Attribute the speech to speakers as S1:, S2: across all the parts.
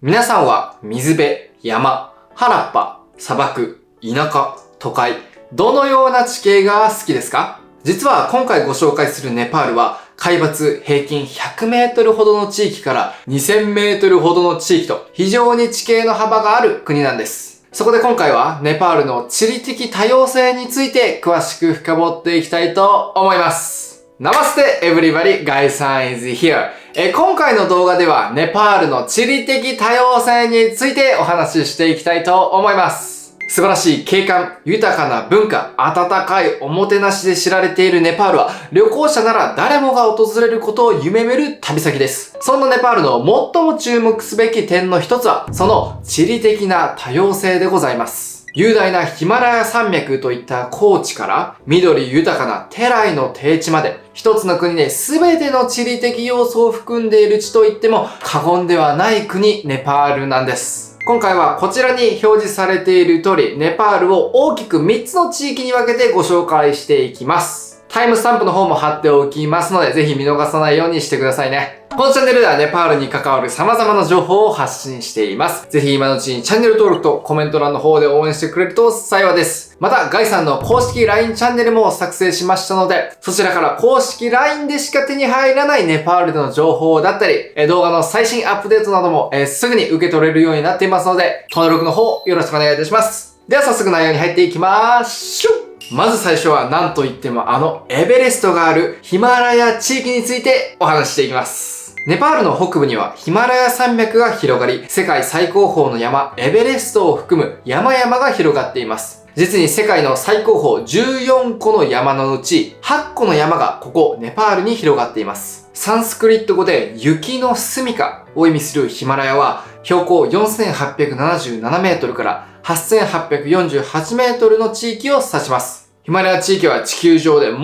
S1: 皆さんは水辺、山、原っぱ、砂漠、田舎、都会、どのような地形が好きですか？実は今回ご紹介するネパールは海抜平均100メートルほどの地域から2000メートルほどの地域と非常に地形の幅がある国なんです。そこで今回はネパールの地理的多様性について詳しく深掘っていきたいと思います。ナマステ everybody, Guy San is here. 今回の動画ではネパールの地理的多様性についてお話ししていきたいと思います。素晴らしい景観、豊かな文化、温かいおもてなしで知られているネパールは旅行者なら誰もが訪れることを夢見る旅先です。そんなネパールの最も注目すべき点の一つはその地理的な多様性でございます。雄大なヒマラヤ山脈といった高地から緑豊かなテライの低地まで一つの国で全ての地理的要素を含んでいる地と言っても過言ではない国ネパールなんです。今回はこちらに表示されている通りネパールを大きく3つの地域に分けてご紹介していきます。タイムスタンプの方も貼っておきますのでぜひ見逃さないようにしてくださいね。このチャンネルではネパールに関わる様々な情報を発信しています。ぜひ今のうちにチャンネル登録とコメント欄の方で応援してくれると幸いです。また、ガイさんの公式 LINE チャンネルも作成しましたので、そちらから公式 LINE でしか手に入らないネパールでの情報だったり、動画の最新アップデートなども、すぐに受け取れるようになっていますので、登録の方よろしくお願いいたします。では早速内容に入っていきましょう。まず最初は何と言ってもエベレストがあるヒマラヤ地域についてお話ししていきます。ネパールの北部にはヒマラヤ山脈が広がり、世界最高峰の山エベレストを含む山々が広がっています。実に世界の最高峰14個の山のうち8個の山がここネパールに広がっています。サンスクリット語で雪の住処を意味するヒマラヤは標高4877メートルから8848メートルの地域を指します。ヒマラヤ地域は地球上で最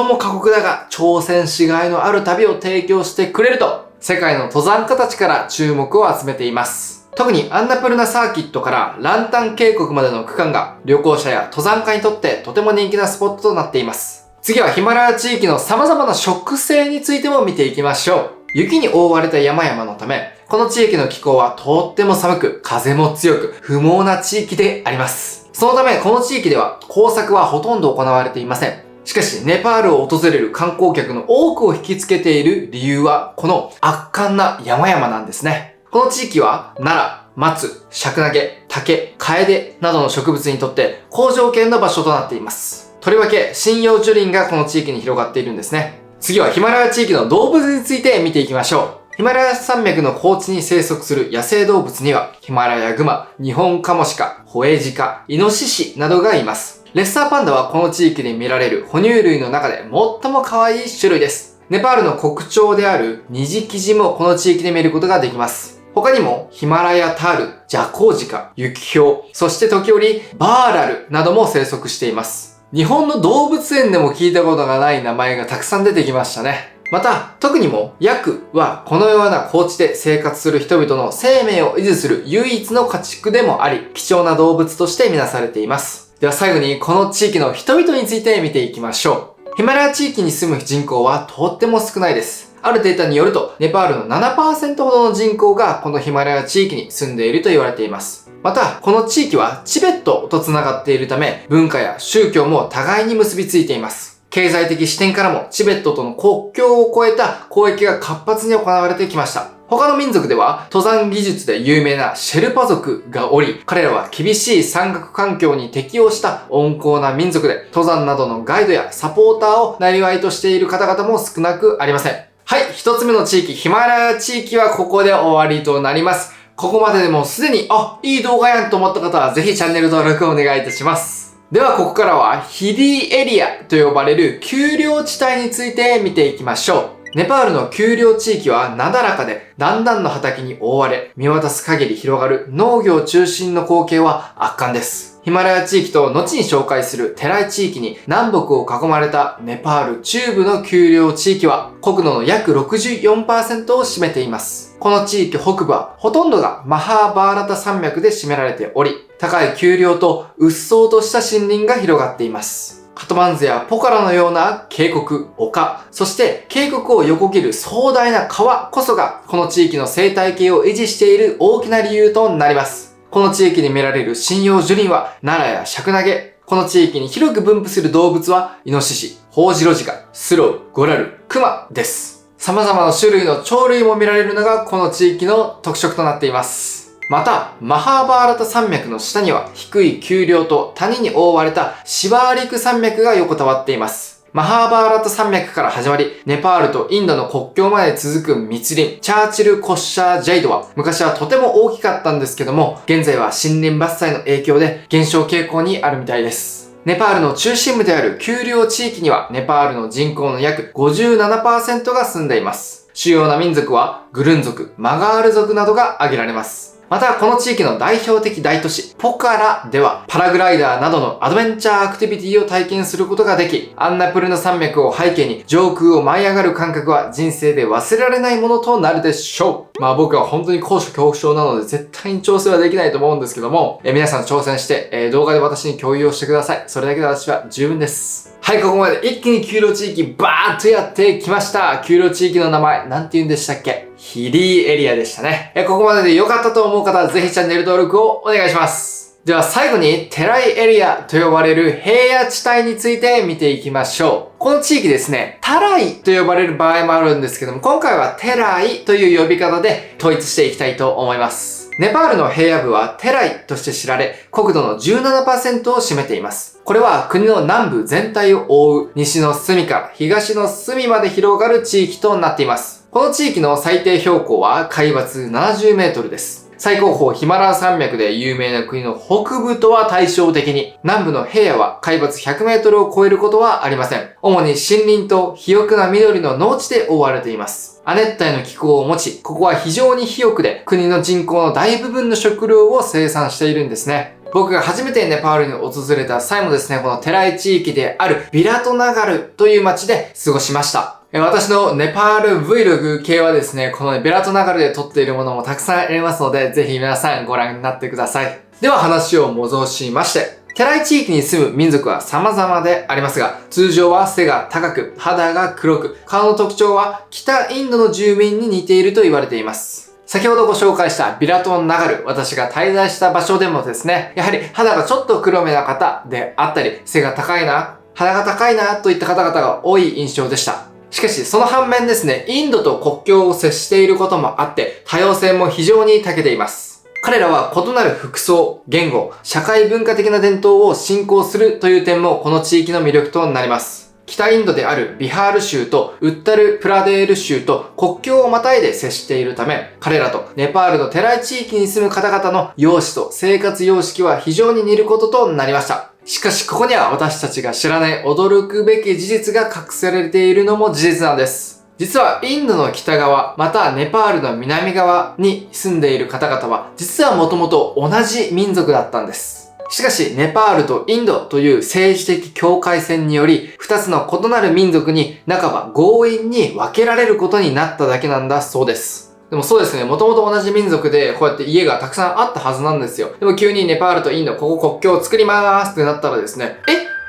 S1: も過酷だが挑戦しがいのある旅を提供してくれると世界の登山家たちから注目を集めています。特にアンナプルナサーキットからランタン渓谷までの区間が旅行者や登山家にとってとても人気なスポットとなっています。次はヒマラヤ地域の様々な植生についても見ていきましょう。雪に覆われた山々のため、この地域の気候はとっても寒く、風も強く、不毛な地域であります。そのため、この地域では耕作はほとんど行われていません。しかし、ネパールを訪れる観光客の多くを引きつけている理由は、この圧巻な山々なんですね。この地域は、奈良、松、シャクナゲ、竹、カエデなどの植物にとって好条件の場所となっています。とりわけ、針葉樹林がこの地域に広がっているんですね。次はヒマラヤ地域の動物について見ていきましょう。ヒマラヤ山脈の高地に生息する野生動物には、ヒマラヤグマ、ニホンカモシカ、ホエジカ、イノシシなどがいます。レッサーパンダはこの地域で見られる哺乳類の中で最も可愛い種類です。ネパールの国鳥であるニジキジもこの地域で見ることができます。他にもヒマラヤタール、ジャコウジカ、ユキヒョウ、そして時折バーラルなども生息しています。日本の動物園でも聞いたことがない名前がたくさん出てきましたね。また、特にもヤクはこのような高地で生活する人々の生命を維持する唯一の家畜でもあり、貴重な動物として見なされています。では最後にこの地域の人々について見ていきましょう。ヒマラヤ地域に住む人口はとっても少ないです。あるデータによると、ネパールの 7% ほどの人口がこのヒマラヤ地域に住んでいると言われています。また、この地域はチベットと繋がっているため、文化や宗教も互いに結びついています。経済的視点からもチベットとの国境を越えた交易が活発に行われてきました。他の民族では登山技術で有名なシェルパ族がおり、彼らは厳しい山岳環境に適応した温厚な民族で、登山などのガイドやサポーターを生業としている方々も少なくありません。はい、一つ目の地域、ヒマラヤ地域はここで終わりとなります。ここまででもすでに、いい動画やんと思った方はぜひチャンネル登録をお願いいたします。ではここからはヒディエリアと呼ばれる丘陵地帯について見ていきましょう。ネパールの丘陵地域はなだらかで段々の畑に覆われ、見渡す限り広がる農業中心の光景は圧巻です。ヒマラヤ地域と後に紹介するテライ地域に南北を囲まれたネパール中部の丘陵地域は国土の約 64% を占めています。この地域北部はほとんどがマハーバーラタ山脈で占められており、高い丘陵と鬱蒼とした森林が広がっています。カトマンズやポカラのような渓谷、丘、そして渓谷を横切る壮大な川こそが、この地域の生態系を維持している大きな理由となります。この地域に見られる針葉樹林は、奈良やシャクナゲ。この地域に広く分布する動物は、イノシシ、ホウジロジカ、スロウ、ゴラル、クマです。様々な種類の鳥類も見られるのがこの地域の特色となっています。また、マハーバーラタ山脈の下には低い丘陵と谷に覆われたシバーリク山脈が横たわっています。マハーバーラタ山脈から始まり、ネパールとインドの国境まで続く密林、チャーチル・コッシャー・ジャイドは、昔はとても大きかったんですけども、現在は森林伐採の影響で減少傾向にあるみたいです。ネパールの中心部である丘陵地域には、ネパールの人口の約 57% が住んでいます。主要な民族は、グルン族、マガール族などが挙げられます。また、この地域の代表的大都市、ポカラでは、パラグライダーなどのアドベンチャーアクティビティを体験することができ、アンナプルナ山脈を背景に上空を舞い上がる感覚は人生で忘れられないものとなるでしょう。僕は本当に高所恐怖症なので絶対に調整はできないと思うんですけども、皆さん挑戦して、動画で私に共有をしてください。それだけで私は十分です。はい、ここまで一気に丘陵地域バーッとやってきました。丘陵地域の名前、なんて言うんでしたっけ？ヒリーエリアでしたね。ここまでで良かったと思う方はぜひチャンネル登録をお願いします。では最後にテライエリアと呼ばれる平野地帯について見ていきましょう。この地域ですね、タライと呼ばれる場合もあるんですけども、今回はテライという呼び方で統一していきたいと思います。ネパールの平野部はテライとして知られ、国土の 17% を占めています。これは国の南部全体を覆う西の隅から東の隅まで広がる地域となっています。この地域の最低標高は海抜70メートルです。最高峰ヒマラヤ山脈で有名な国の北部とは対照的に、南部の平野は海抜100メートルを超えることはありません。主に森林と肥沃な緑の農地で覆われています。亜熱帯の気候を持ち、ここは非常に肥沃で、国の人口の大部分の食料を生産しているんですね。僕が初めてネパールに訪れた際もですね、このテライ地域であるビラトナガルという町で過ごしました。私のネパール Vlog 系はですね、このビラトナガルで撮っているものもたくさんありますので、ぜひ皆さんご覧になってください。では話を戻しまして、テライ地域に住む民族は様々でありますが、通常は背が高く、肌が黒く、顔の特徴は北インドの住民に似ていると言われています。先ほどご紹介したビラトナガル、私が滞在した場所でもですね、やはり肌がちょっと黒めな方であったり、背が高いな、肌が高いなといった方々が多い印象でした。しかし、その反面ですね、インドと国境を接していることもあって、多様性も非常に長けています。彼らは異なる服装、言語、社会文化的な伝統を信仰するという点もこの地域の魅力となります。北インドであるビハール州とウッタルプラデール州と国境をまたいで接しているため、彼らとネパールのテライ地域に住む方々の容姿と生活様式は非常に似ることとなりました。しかしここには私たちが知らない驚くべき事実が隠されているのも事実なんです。実はインドの北側、またネパールの南側に住んでいる方々は、実はもともと同じ民族だったんです。しかし、ネパールとインドという政治的境界線により、二つの異なる民族に半ば強引に分けられることになっただけなんだそうです。でもそうですね、もともと同じ民族でこうやって家がたくさんあったはずなんですよ。でも急にネパールとインド、ここ国境を作りまーすってなったらですね、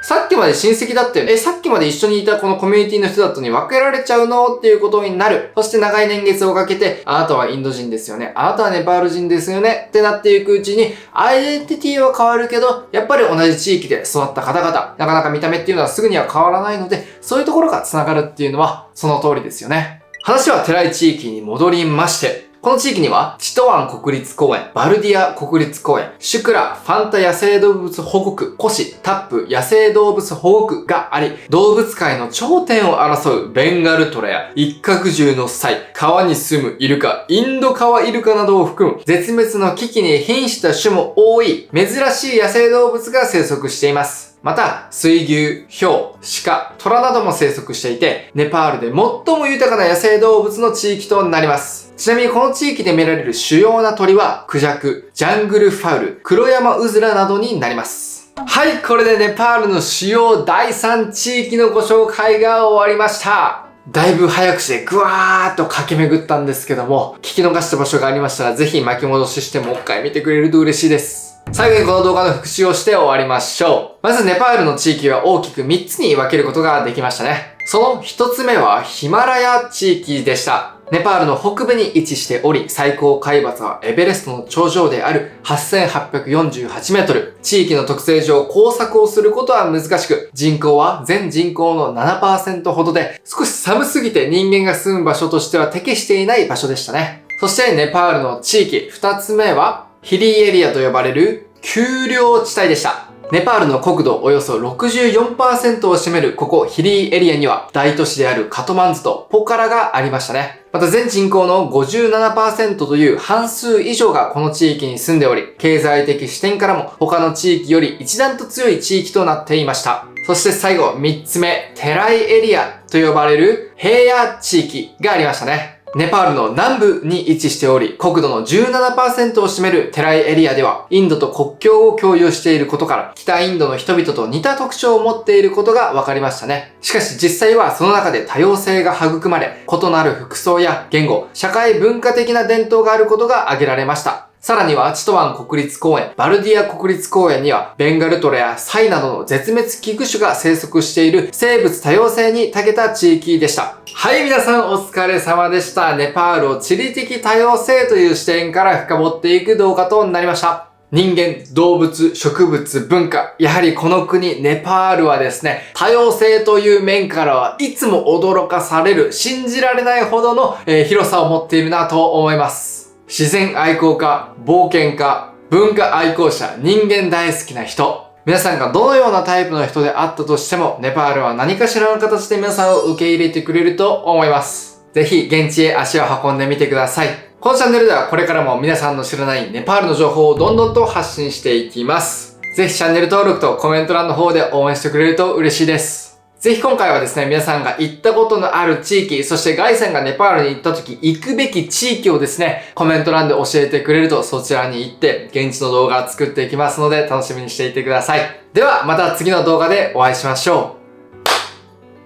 S1: さっきまで親戚だったよね。さっきまで一緒にいたこのコミュニティの人だったのに分けられちゃうのっていうことになる。そして長い年月をかけて、あなたはインド人ですよね。あなたはネパール人ですよね。ってなっていくうちに、アイデンティティは変わるけど、やっぱり同じ地域で育った方々、なかなか見た目っていうのはすぐには変わらないので、そういうところが繋がるっていうのは、その通りですよね。話はテライ地域に戻りまして、この地域には、チトワン国立公園、バルディア国立公園、シュクラ、ファンタ野生動物保護区、コシ、タップ野生動物保護区があり、動物界の頂点を争うベンガルトラや一角獣のサイ、川に住むイルカ、インドカワイルカなどを含む絶滅の危機に瀕した種も多い珍しい野生動物が生息しています。また、水牛、ヒョウ、鹿、トラなども生息していて、ネパールで最も豊かな野生動物の地域となります。ちなみにこの地域で見られる主要な鳥は、クジャク、ジャングルファウル、黒山ウズラなどになります。はい、これでネパールの主要第3地域のご紹介が終わりました。だいぶ早口でぐわーっと駆け巡ったんですけども、聞き逃した場所がありましたらぜひ巻き戻ししてもう一回見てくれると嬉しいです。最後にこの動画の復習をして終わりましょう。まずネパールの地域は大きく3つに分けることができましたね。その1つ目はヒマラヤ地域でした。ネパールの北部に位置しており、最高海抜はエベレストの頂上である8848メートル。地域の特性上、工作をすることは難しく、人口は全人口の 7% ほどで、少し寒すぎて人間が住む場所としては適していない場所でしたね。そしてネパールの地域2つ目は、ヒリーエリアと呼ばれる丘陵地帯でした。ネパールの国土およそ 64% を占めるここヒリーエリアには大都市であるカトマンズとポカラがありましたね。また全人口の 57% という半数以上がこの地域に住んでおり、経済的視点からも他の地域より一段と強い地域となっていました。そして最後3つ目、テライエリアと呼ばれる平野地域がありましたね。ネパールの南部に位置しており、国土の 17% を占めるテライエリアでは、インドと国境を共有していることから、北インドの人々と似た特徴を持っていることが分かりましたね。しかし実際はその中で多様性が育まれ、異なる服装や言語、社会文化的な伝統があることが挙げられました。さらにはチトワン国立公園、バルディア国立公園にはベンガルトラやサイなどの絶滅危惧種が生息している生物多様性に長けた地域でした。はい、皆さんお疲れ様でした。ネパールを地理的多様性という視点から深掘っていく動画となりました。人間、動物、植物、文化。やはりこの国、ネパールはですね、多様性という面からはいつも驚かされる、信じられないほどの、広さを持っているなと思います。自然愛好家、冒険家、文化愛好者、人間大好きな人。皆さんがどのようなタイプの人であったとしても、ネパールは何かしらの形で皆さんを受け入れてくれると思います。ぜひ現地へ足を運んでみてください。このチャンネルではこれからも皆さんの知らないネパールの情報をどんどんと発信していきます。ぜひチャンネル登録とコメント欄の方で応援してくれると嬉しいです。ぜひ今回はですね、皆さんが行ったことのある地域、そしてガイさんがネパールに行った時行くべき地域をですね、コメント欄で教えてくれるとそちらに行って現地の動画を作っていきますので楽しみにしていてください。ではまた次の動画でお会いしましょ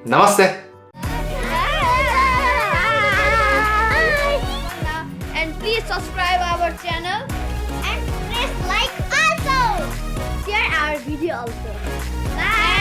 S1: う。ナマステ。
S2: And please subscribe our channel and press like also. Share our video also. Bye.